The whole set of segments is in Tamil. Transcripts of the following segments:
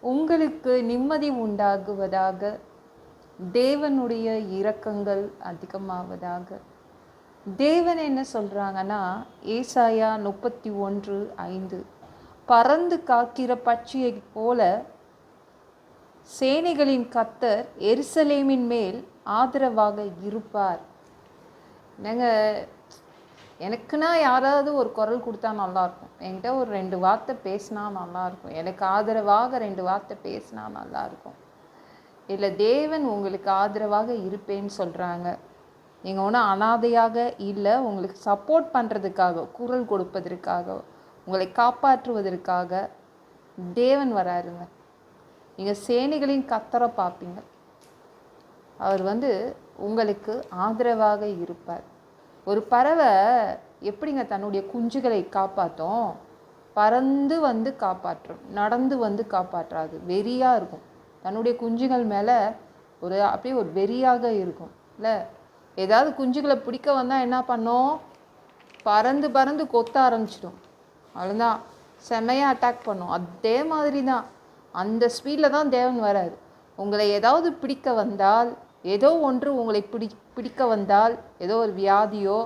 உங்களுக்கு நிம்மதி உண்டாகுவதாக. தேவனுடைய இரக்கங்கள் அதிகமாவதாக. தேவன் என்ன சொல்றாங்கன்னா, ஏசாயா 31:5, பறந்து காக்கிற பட்சியைப் போல சேனைகளின் கர்த்தர் எருசலேமின் மேல் ஆதரவாக இருப்பார். எனக்குன்னா யாராவது ஒரு குரல் கொடுத்தா நல்லாயிருக்கும். என்கிட்ட ஒரு 2 வார்த்தை பேசினா நல்லாயிருக்கும். எனக்கு ஆதரவாக 2 வார்த்தை பேசினா நல்லாயிருக்கும். இல்லை, தேவன் உங்களுக்கு ஆதரவாக இருப்பேன்னு சொல்கிறாங்க. நீங்கள் ஒன்றும் அனாதையாக இல்லை, உங்களுக்கு சப்போர்ட் பண்ணுறதுக்காக, குரல் கொடுப்பதற்காக, உங்களை காப்பாற்றுவதற்காக தேவன் வராருங்க. நீங்கள் சேனைகளின் கர்த்தரை பார்ப்பீங்க. அவர் உங்களுக்கு ஆதரவாக இருப்பார். ஒரு பறவை எப்படிங்க தன்னுடைய குஞ்சுகளை காப்பாற்றும்? பறந்து காப்பாற்றும், நடந்து காப்பாற்றாது. வெறியாக இருக்கும். தன்னுடைய குஞ்சுகள் மேலே அப்படியே ஒரு வெறியாக இருக்கும் இல்லை? ஏதாவது குஞ்சுகளை பிடிக்க வந்தால் என்ன பண்ணோம்? பறந்து கொத்த ஆரம்பிச்சிடும். அவ்வளோதான், செம்மையாக அட்டாக் பண்ணும். அதே மாதிரி தான், அந்த ஸ்பீடில் தான் தேவன் வராது. உங்களை ஏதாவது பிடிக்க வந்தால், ஏதோ ஒன்று உங்களை பிடிக்க வந்தால், ஏதோ ஒரு வியாதியோ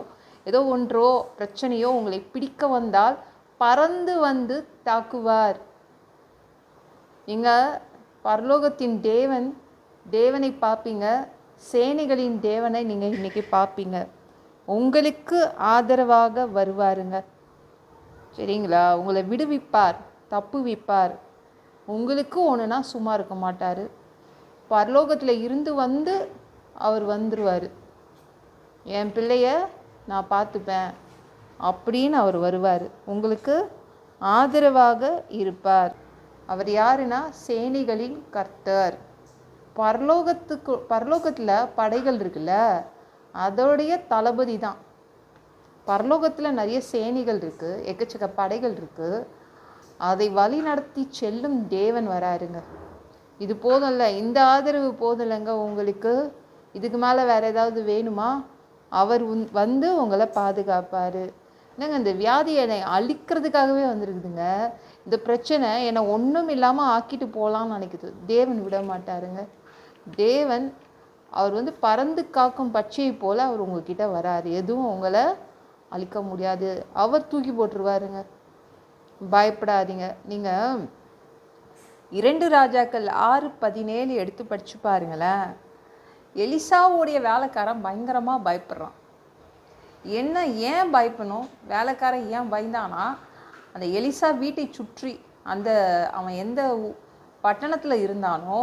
ஏதோ ஒன்றோ பிரச்சனையோ உங்களை பிடிக்க வந்தால் பறந்து தாக்குவார். நீங்கள் பரலோகத்தின் தேவனை பார்ப்பீங்க. சேனைகளின் தேவனை நீங்கள் இன்னைக்கு பார்ப்பீங்க. உங்களுக்கு ஆதரவாக வருவாருங்க. சரிங்களா? உங்களை விடுவிப்பார், தப்புவிப்பார். உங்களுக்கு ஒன்றுனா சும்மா இருக்க மாட்டார். பரலோகத்தில் இருந்து அவர் வந்துடுவார். என் பிள்ளைய நான் பார்த்துப்பேன் அப்படின்னு அவர் வருவார். உங்களுக்கு ஆதரவாக இருப்பார். அவர் யாருன்னா சேனைகளின் கர்த்தர். பரலோகத்தில் படைகள் இருக்குல்ல, அதோடைய தளபதி தான். பரலோகத்தில் நிறைய சேனைகள் இருக்குது, எக்கச்சக்க படைகள் இருக்குது. அதை வழி நடத்தி செல்லும் தேவன் வராருங்க. இது போதும்ல, இந்த ஆதரவு போதும்லங்க உங்களுக்கு. இதுக்கு மேலே வேறு ஏதாவது வேணுமா? அவர் உங்களை பாதுகாப்பார். என்னங்க, இந்த வியாதி என்னை அழிக்கிறதுக்காகவே வந்துருக்குதுங்க. இந்த பிரச்சனை என்னை ஒன்றும் இல்லாமல் ஆக்கிட்டு போகலான்னு நினைக்குது. தேவன் விட மாட்டாருங்க. தேவன் அவர் பறந்து காக்கும் பட்சியை போல் அவர் உங்ககிட்ட வராரு. எதுவும் உங்களை அழிக்க முடியாது. அவர் தூக்கி போட்டுருவாருங்க. பயப்படாதீங்க. நீங்கள் 2 ராஜாக்கள் 6:17 எடுத்து படித்து பாருங்களேன். எலிசாவுடைய வேலைக்காரன் பயங்கரமாக பயப்படுறான். ஏன் பயப்படணும்? வேலைக்காரன் ஏன் பயந்தானா, அந்த எலிசா வீட்டை சுற்றி அவன் எந்த பட்டணத்தில் இருந்தானோ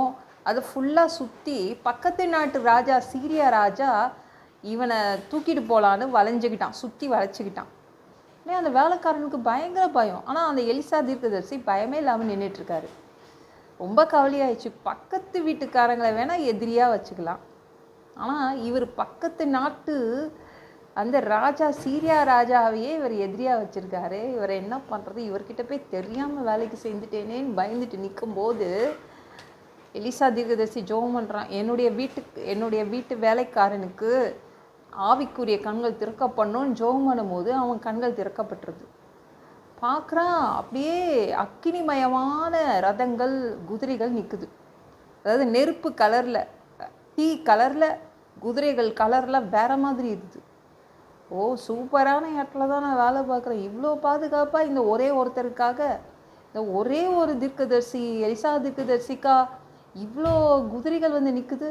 அதை ஃபுல்லாக சுற்றி பக்கத்து நாட்டு ராஜா, சீரியா ராஜா இவனை தூக்கிட்டு போகலான்னு சுற்றி வளைச்சிக்கிட்டான். அந்த வேலைக்காரனுக்கு பயங்கர பயம். ஆனால் அந்த எலிசா தீர்க்கதரிசி பயமே இல்லாமல் நின்றுட்டுருக்காரு. ரொம்ப கவலையாயிடுச்சு. பக்கத்து வீட்டுக்காரங்களை வேணால் எதிரியாக வச்சுக்கலாம், ஆனால் இவர் பக்கத்து நாட்டு அந்த ராஜா, சீரியா ராஜாவையே இவர் எதிரியாக வச்சுருக்காரு. இவரை என்ன பண்ணுறது? இவர்கிட்ட போய் தெரியாமல் வேலைக்கு சேர்ந்துட்டேனேன்னு பயந்துட்டு நிற்கும்போது எலிசா தீர்க்கதரிசி ஜெபம் பண்ணுறான். என்னுடைய வீட்டு வேலைக்காரனுக்கு ஆவிக்குரிய கண்கள் திறக்கப்படணும்னு ஜெபம் பண்ணும்போது அவன் கண்கள் திறக்கப்பட்டுருது. பார்க்குறான், அப்படியே அக்கினிமயமான ரதங்கள், குதிரைகள் நிற்குது. அதாவது நெருப்பு கலரில், டீ கலரில், குதிரைகள் கலரில் வேறு மாதிரி இருக்குது. ஓ, சூப்பரான இடத்துல தான் நான் வேலை பார்க்குறேன். இவ்வளோ பாதுகாப்பாக இந்த ஒரே ஒருத்தருக்காக, இந்த ஒரே ஒரு தீர்க்கதரிசி, எலிசா தீர்க்கதரிசிக்கா இவ்வளோ குதிரைகள் நிற்குது.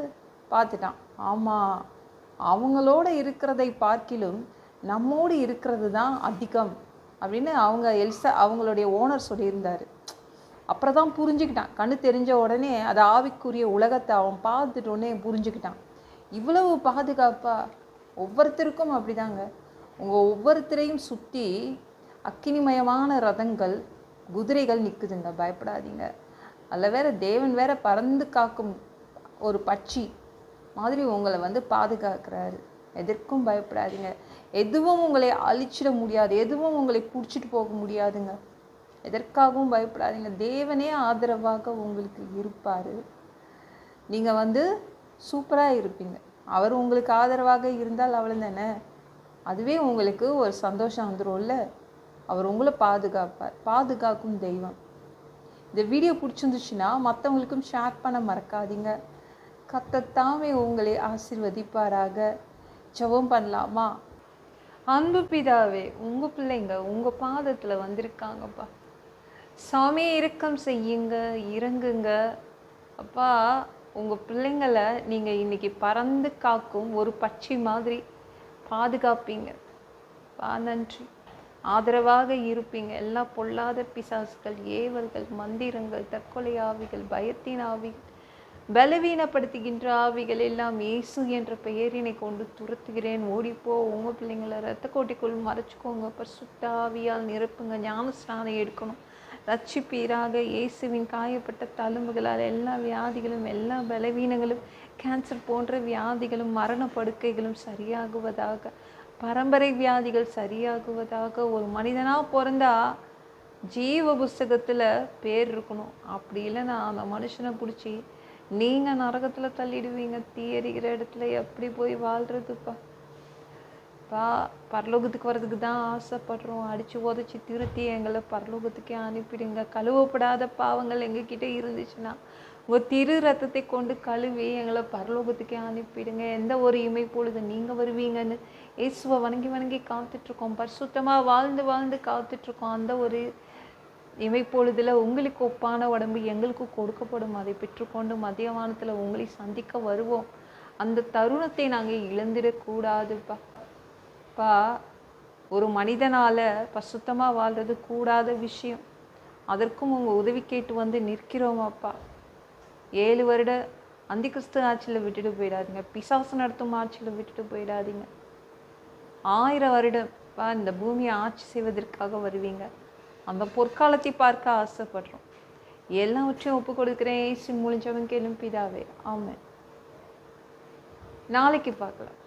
பார்த்துட்டான். ஆமாம், அவங்களோட இருக்கிறதை பார்க்கிலும் நம்மோடு இருக்கிறது தான் அதிகம் அப்படின்னு அவங்களுடைய ஓனர் சொல்லியிருந்தார். அப்புறம் தான் புரிஞ்சுக்கிட்டான். கண்ணு தெரிஞ்ச உடனே அது ஆவிக்குரிய உலகத்தை அவன் பார்த்துட்டோடனே புரிஞ்சுக்கிட்டான். இவ்வளவு பாதுகாப்பாக ஒவ்வொருத்தருக்கும் அப்படிதாங்க. உங்கள் ஒவ்வொருத்தரையும் சுற்றி அக்கினிமயமான ரதங்கள், குதிரைகள் நிற்குதுங்க. பயப்படாதீங்க. அதில் வேற தேவன் வேற பறந்து காக்கும் ஒரு பட்சி மாதிரி உங்களை பாதுகாக்கிறாரு. எதற்கும் பயப்படாதீங்க. எதுவும் உங்களை அழிச்சிட முடியாது, எதுவும் உங்களை பிடிச்சிட்டு போக முடியாதுங்க. எதற்காகவும் பயப்படாதீங்க. தேவனே ஆதரவாக உங்களுக்கு இருப்பார். நீங்கள் சூப்பராக இருப்பீங்க. அவர் உங்களுக்கு ஆதரவாக இருந்தால் அவ்வளோதானே, அதுவே உங்களுக்கு ஒரு சந்தோஷம் வந்துடும்ல. அவர் உங்களை பாதுகாப்பார். பாதுகாக்கும் தெய்வம். இந்த வீடியோ பிடிச்சிருந்துச்சுன்னா மற்றவங்களுக்கும் ஷேர் பண்ண மறக்காதீங்க. கர்த்தர் உங்களை ஆசீர்வதிப்பாராக. ஜெபம் பண்ணலாமா? அன்பு பிதாவே, உங்கள் பிள்ளைங்க உங்கள் பாதத்தில் வந்திருக்காங்கப்பா. சாமி இரக்கம் செய்யுங்க, இறங்குங்க. அப்பா, உங்கள் பிள்ளைங்களை நீங்கள் இன்னைக்கு பறந்து காக்கும் ஒரு பட்சி மாதிரி பாதுகாப்பீங்க. பா நன்றி. ஆதரவாக இருப்பீங்க. எல்லா பொல்லாத பிசாசுகள், ஏவல்கள், மந்திரங்கள், தற்கொலை ஆவிகள், பயத்தின் ஆவிகள், பலவீனப்படுத்துகின்ற ஆவிகள் எல்லாம் இயேசு என்ற பெயரினை கொண்டு துரத்துகிறேன். ஓடிப்போ. உங்கள் பிள்ளைங்களை ரத்த கோட்டைக்குள் மறைச்சிக்கோங்க. பரிசுத்த ஆவியால் நிரப்புங்க. ஞானஸ்நானம் எடுக்கணும். ரட்சிப்பீராக. இயேசுவின் காயப்பட்ட தழும்புகளால் எல்லா வியாதிகளும், எல்லா பலவீனங்களும், கேன்சர் போன்ற வியாதிகளும், மரண படுக்கைகளும் சரியாகுவதாக. பரம்பரை வியாதிகள் சரியாகுவதாக. ஒரு மனிதனாக பிறந்தா ஜீவ புஸ்தகத்தில் பேர் இருக்கணும். அப்படி இல்லைன்னா அந்த மனுஷனை பிடிச்சி நீங்கள் நரகத்தில் தள்ளிடுவீங்க. தீயறிகிற இடத்துல எப்படி போய் வாழ்கிறதுப்பா? பரலோகத்துக்கு வர்றதுக்கு தான் ஆசைப்படுறோம். அடித்து உதச்சி திருத்தி எங்களை பரலோகத்துக்கே அனுப்பிடுங்க. கழுவப்படாத பாவங்கள் எங்ககிட்ட இருந்துச்சுன்னா உங்கள் திரு ரத்தத்தை கொண்டு கழுவி எங்களை பரலோகத்துக்கே அனுப்பிடுங்க. எந்த ஒரு இமை பொழுது நீங்கள் வருவீங்கன்னு இயேசுவை வணங்கி வணங்கி காத்துட்ருக்கோம். பரிசுத்தமாக வாழ்ந்து வாழ்ந்து காத்துட்ருக்கோம். அந்த ஒரு இமை பொழுதில் உங்களுக்கு ஒப்பான உடம்பு எங்களுக்கு கொடுக்கப்படும். அதை பெற்றுக்கொண்டு மத்தியவானத்தில் உங்களை சந்திக்க வருவோம். அந்த தருணத்தை நாங்கள் இழந்துடக்கூடாதுப்பா. ஒரு மனிதனால் பரிசுத்தமாக வாழ்றது கூடாத விஷயம். அதற்கும் உங்கள் உதவி கேட்டு வந்து நிற்கிறோமாப்பா. 7 வருட அந்தி கிறிஸ்து ஆட்சியில் விட்டுட்டு போயிடாதீங்க. பிசாசு நடத்தும் ஆட்சியில் விட்டுட்டு போயிடாதீங்க. 1000 வருடம் இந்த பூமியை ஆட்சி செய்வதற்காக வருவீங்க. அந்த பொற்காலத்தை பார்க்க ஆசைப்படுறோம். எல்லாவற்றையும் ஒப்பு கொடுக்குறேன். இயேசு மூலம் ஜெபம் கேளும் பிதாவே. ஆமென். நாளைக்கு பார்க்கலாம்.